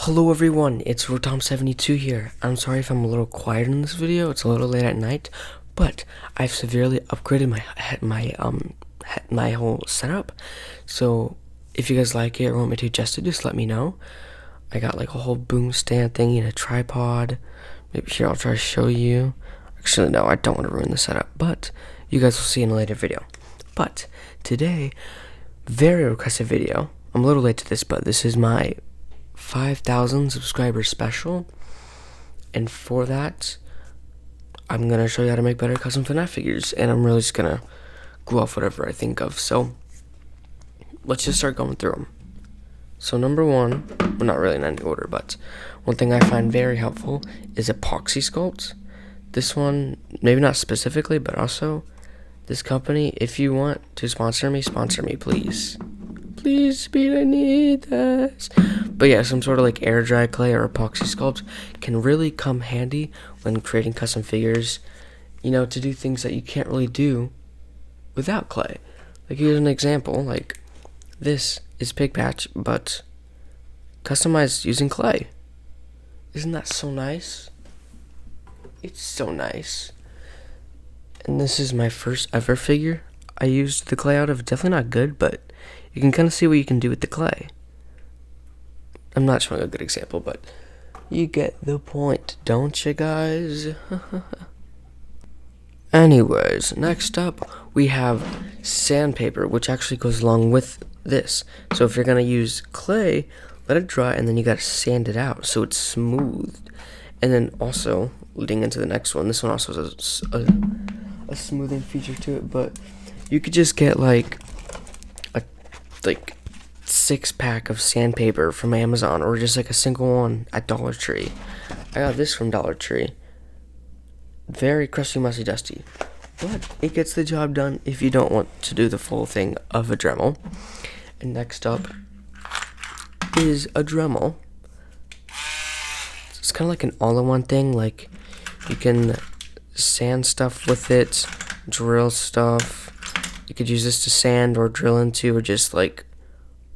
Hello everyone, it's Rotom72 here. I'm sorry if I'm a little quiet in this video. It's a little late at night, but I've severely upgraded my whole setup. So if you guys like it or want me to adjust it, just let me know. I got like a whole boom stand thingy and a tripod. Maybe here I'll try to show you. Actually no, I don't want to ruin the setup, but you guys will see in a later video. But today, very requested video. I'm a little late to this, but this is my 5,000 subscriber special, and for that I'm gonna show you how to make better custom Fnaf figures, and I'm really just gonna go off whatever I think of. So let's just start going through them. So number one, well, not really in any order, but one thing I find very helpful is epoxy sculpt. This one, maybe not specifically, but also this company, if you want to sponsor me, please. Please, speed, I need this. But yeah, some sort of like air dry clay or epoxy sculpt can really come handy when creating custom figures, you know, to do things that you can't really do without clay. Like here's an example, like this is Pig Patch, but customized using clay. Isn't that so nice? It's so nice. And this is my first ever figure I used the clay out of. Definitely not good, but you can kind of see what you can do with the clay. I'm not showing a good example, but you get the point, don't you guys? Anyways, next up we have sandpaper, which actually goes along with this. So if you're going to use clay, let it dry, and then you got to sand it out so it's smooth. And then also, leading into the next one, this one also has a smoothing feature to it, but you could just get like a 6-pack of sandpaper from Amazon, or just like a single one at Dollar Tree. I got this from Dollar Tree. Very crusty, musty, dusty, but it gets the job done if you don't want to do the full thing of a Dremel. And next up is a Dremel. It's kind of like an all-in-one thing. Like you can sand stuff with it, drill stuff. You could use this to sand or drill into, or just like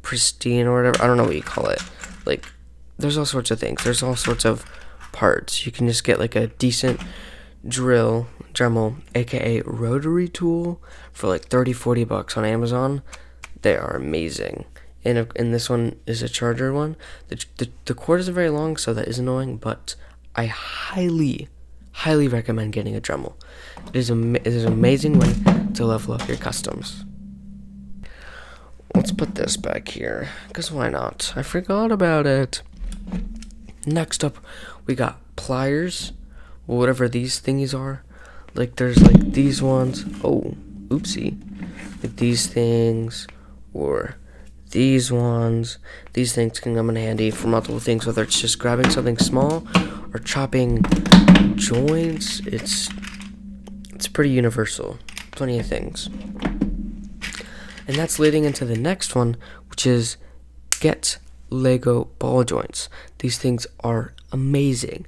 pristine or whatever. I don't know what you call it. Like there's all sorts of things. There's all sorts of parts. You can just get like a decent Dremel, aka rotary tool, for like 30-40 bucks on Amazon. They are amazing. And this one is a charger one. The cord isn't very long, so that is annoying, but I highly recommend getting a Dremel. It is an amazing way to level up your customs. Let's put this back here, because why not? I forgot about it. Next up, we got pliers, whatever these thingies are. Like there's like these ones. Oh, oopsie. Like these things, or these ones. These things can come in handy for multiple things, whether it's just grabbing something small or chopping joints. It's pretty universal. Plenty of things. And that's leading into the next one, which is get Lego ball joints. These things are amazing.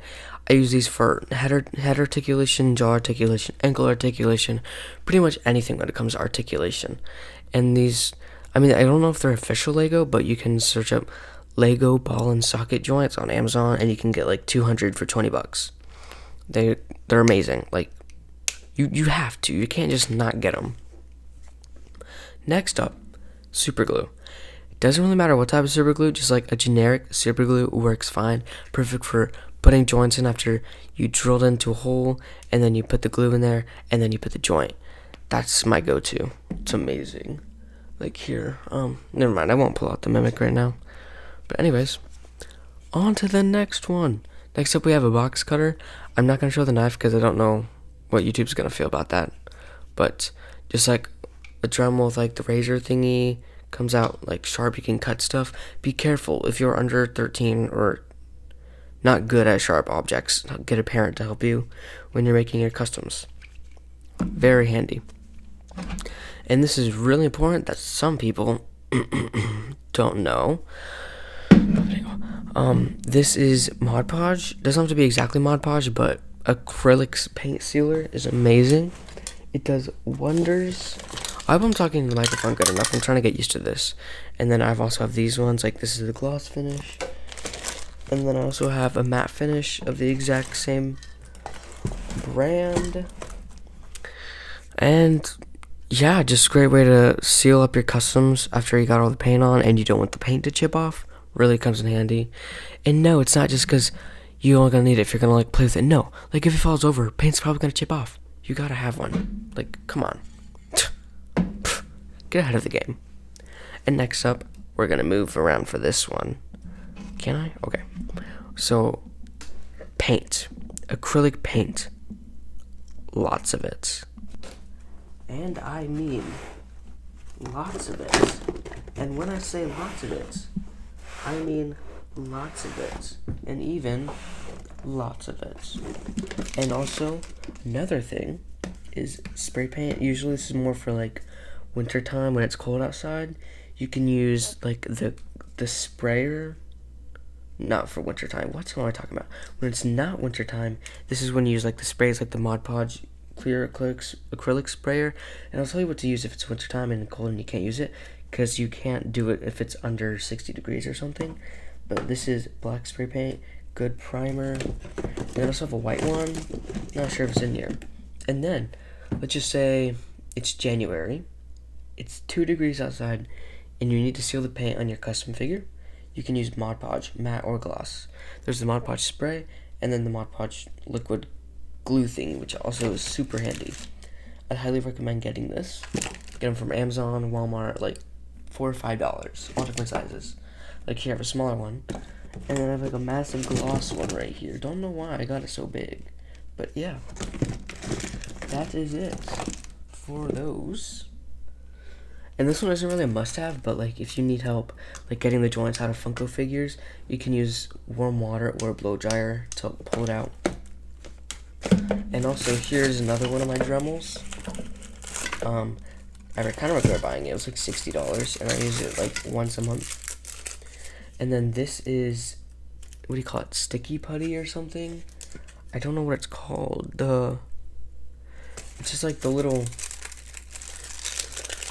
I use these for head articulation, jaw articulation, ankle articulation, pretty much anything when it comes to articulation. And these, I mean, I don't know if they're official Lego, but you can search up Lego ball and socket joints on Amazon, and you can get like 200 for 20 bucks. They're amazing. Like you have to. You can't just not get them. Next up, super glue. It doesn't really matter what type of super glue, just like a generic super glue works fine. Perfect for putting joints in after you drilled into a hole, and then you put the glue in there, and then you put the joint. That's my go-to. It's amazing. Like here, never mind, I won't pull out the Mimic right now. But anyways, on to the next one. Next up we have a box cutter. I'm not going to show the knife because I don't know what YouTube's going to feel about that. But just like a Dremel with like the razor thingy comes out like sharp, you can cut stuff. Be careful if you're under 13 or not good at sharp objects. Get a parent to help you when you're making your customs. Very handy. And this is really important that some people don't know. This is Mod Podge. Doesn't have to be exactly Mod Podge, but acrylic paint sealer is amazing. It does wonders. I hope I'm talking to the microphone good enough. I'm trying to get used to this. And then I've also have these ones, like this is the gloss finish. And then I also have a matte finish of the exact same brand. And yeah, just a great way to seal up your customs after you got all the paint on and you don't want the paint to chip off. Really comes in handy. And no, it's not just because you only gonna need it if you're gonna like play with it. No, like if it falls over, paint's probably gonna chip off. You gotta have one. Like, come on. Get ahead of the game. And next up, we're gonna move around for this one. Can I? Okay. So, paint. Acrylic paint. Lots of it. And I mean lots of it. And when I say lots of it, I mean lots of it. And even lots of it. And also, another thing is spray paint. Usually this is more for like winter time when it's cold outside. You can use like the sprayer. Not for winter time. What am I talking about? When it's not winter time, this is when you use like the sprays, like the Mod Podge clear acrylic sprayer. And I'll tell you what to use if it's winter time and cold and you can't use it, because you can't do it if it's under 60 degrees or something. But this is black spray paint, good primer. And I also have a white one. Not sure if it's in here. And then let's just say it's January. It's 2 degrees outside, and you need to seal the paint on your custom figure. You can use Mod Podge, matte or gloss. There's the Mod Podge spray, and then the Mod Podge liquid glue thing, which also is super handy. I'd highly recommend getting this. Get them from Amazon, Walmart, like $4 or $5, all different sizes. Like here I have a smaller one, and then I have like a massive gloss one right here. Don't know why I got it so big, but yeah, that is it for those. And this one isn't really a must-have, but like if you need help like getting the joints out of Funko figures, you can use warm water or a blow dryer to pull it out. And also here's another one of my Dremels. I kind of regret buying it. It was like $60, and I use it like once a month. And then this is, what do you call it? Sticky putty or something? I don't know what it's called. It's just like the little.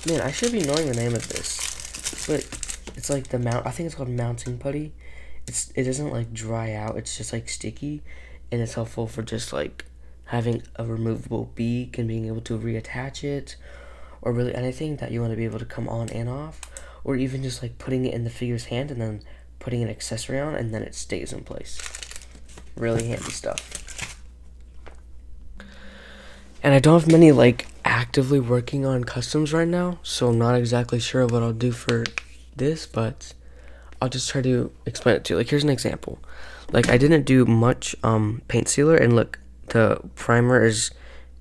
Man, I should be knowing the name of this, but it's like I think it's called mounting putty. It doesn't like dry out. It's just like sticky, and it's helpful for just like having a removable beak and being able to reattach it, or really anything that you want to be able to come on and off, or even just like putting it in the figure's hand and then putting an accessory on, and then it stays in place. Really handy stuff. And I don't have many like actively working on customs right now, so I'm not exactly sure what I'll do for this, but I'll just try to explain it to you. Like here's an example. Like I didn't do much paint sealer, and look, the primer is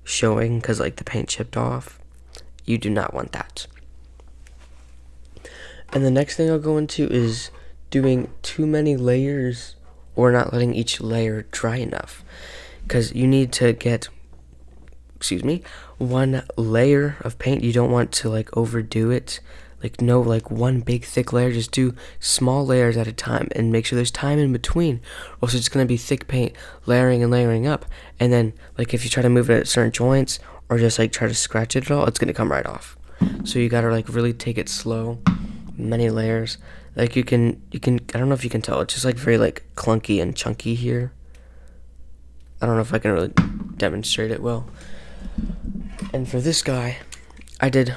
showing because like the paint chipped off. You do not want that. And the next thing I'll go into is doing too many layers or not letting each layer dry enough, because you need to get one layer of paint. You don't want to like overdo it. Like no like one big thick layer. Just do small layers at a time and make sure there's time in between, or else it's going to be thick paint layering and layering up, and then like if you try to move it at certain joints or just like try to scratch it at all, it's going to come right off. So you got to like really take it slow. Many layers. Like you can I don't know if you can tell, it's just like very like clunky and chunky here. I don't know if I can really demonstrate it well. And for this guy, I did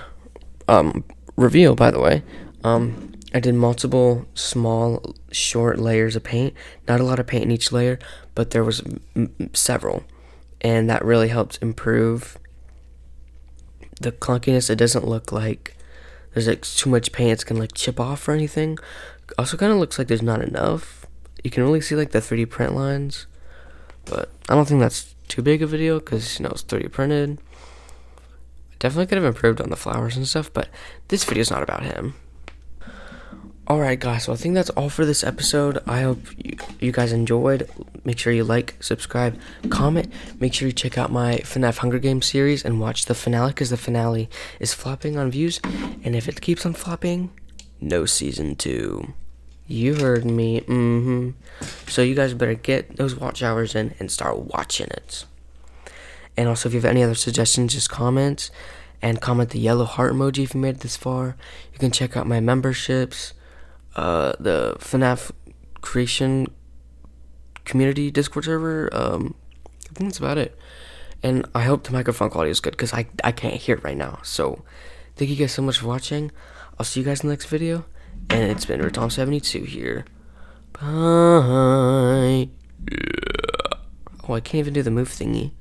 reveal, by the way, I did multiple small short layers of paint. Not a lot of paint in each layer, but there was several, and that really helped improve the clunkiness. It doesn't look like there's like too much paint it's gonna like chip off or anything. Also kind of looks like there's not enough. You can really see like the 3D print lines, but I don't think that's too big of a deal because it's 3D printed. Definitely could have improved on the flowers and stuff, but this video is not about him. Alright guys, so I think that's all for this episode. I hope you guys enjoyed. Make sure you like, subscribe, comment. Make sure you check out my Fnaf Hunger Games series and watch the finale, because the finale is flopping on views, and if it keeps on flopping, no season 2. You heard me. So you guys better get those watch hours in and start watching it. And also, if you have any other suggestions, just comment. And comment the yellow heart emoji if you made it this far. You can check out my memberships. The Fnaf creation community Discord server. I think that's about it. And I hope the microphone quality is good because I can't hear it right now. So thank you guys so much for watching. I'll see you guys in the next video. And it's been Tom72 here. Bye. Oh, I can't even do the move thingy.